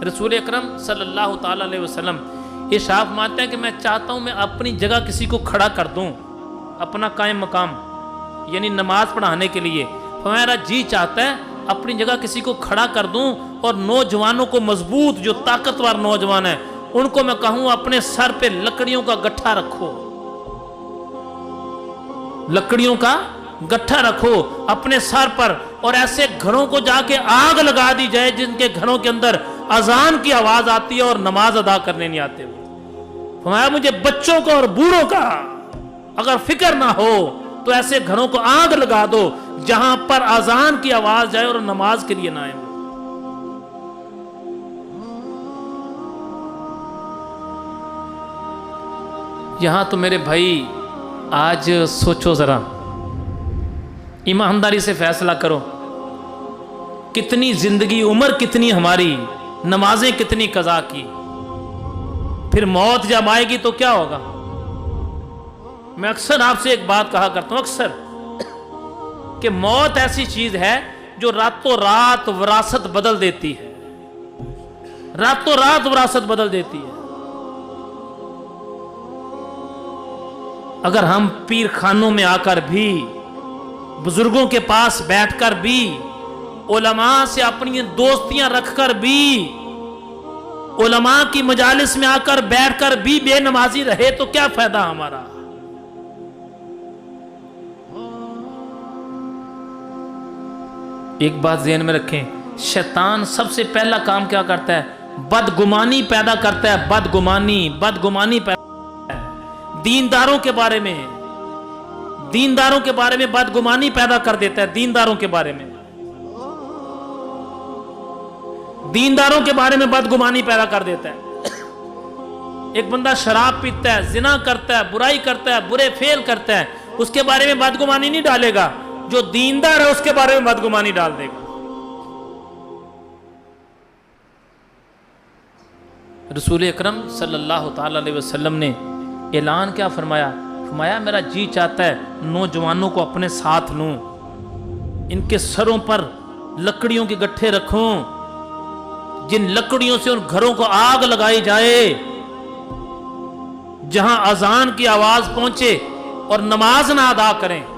रसूल अकरम सल्लल्लाहु ताला अलैहि वसल्लम इरशाद फरमाते हैं कि मैं चाहता हूँ मैं अपनी जगह किसी को खड़ा कर दूँ, अपना कायम मकाम, यानी नमाज पढ़ाने के लिए। मेरा जी चाहता है अपनी जगह किसी को खड़ा कर दूं और नौजवानों को, मजबूत जो ताकतवर नौजवान है, उनको मैं कहूं अपने सर पे लकड़ियों का गट्ठा रखो, लकड़ियों का गट्ठा रखो अपने सर पर, और ऐसे घरों को जाके आग लगा दी जाए जिनके घरों के अंदर अजान की आवाज आती है और नमाज अदा करने नहीं आते। फरमाया मुझे बच्चों का और बूढ़ों का अगर फिक्र ना हो तो ऐसे घरों को आग लगा दो जहां पर अजान की आवाज जाए और नमाज के लिए ना आए। यहां तो मेरे भाई आज सोचो जरा, ईमानदारी से फैसला करो, कितनी जिंदगी, उम्र कितनी हमारी, नमाजें कितनी कज़ा की, फिर मौत जब आएगी तो क्या होगा। मैं अक्सर आपसे एक बात कहा करता हूं, अक्सर, कि मौत ऐसी चीज है जो रातों रात विरासत बदल देती है, रातों रात विरासत बदल देती है। अगर हम पीर खानों में आकर भी, बुजुर्गों के पास बैठकर भी, उलमा से अपनी दोस्तियां रखकर भी, उलमा की मजालिस में आकर बैठकर भी बेनमाजी रहे तो क्या फायदा हमारा। एक बात ज़हन में रखें, शैतान सबसे पहला काम क्या करता है, बदगुमानी पैदा करता है, बदगुमानी पैदा करता है। दीनदारों के बारे में बदगुमानी पैदा कर देता है, दीनदारों के बारे में बदगुमानी पैदा कर देता है। एक बंदा शराब पीता है, जिना करता है, बुराई करता है, बुरे फेल करता है, उसके बारे में बदगुमानी नहीं डालेगा, जो दीनदार है उसके बारे में बदगुमानी डाल देगा। रसूल अकरम सल्लल्लाहु ताला अलैहि वसल्लम ने ऐलान क्या फरमाया, मेरा जी चाहता है नौजवानों को अपने साथ लूं, इनके सरों पर लकड़ियों के गट्ठे रखूं, जिन लकड़ियों से उन घरों को आग लगाई जाए जहां अजान की आवाज पहुंचे और नमाज ना अदा करें।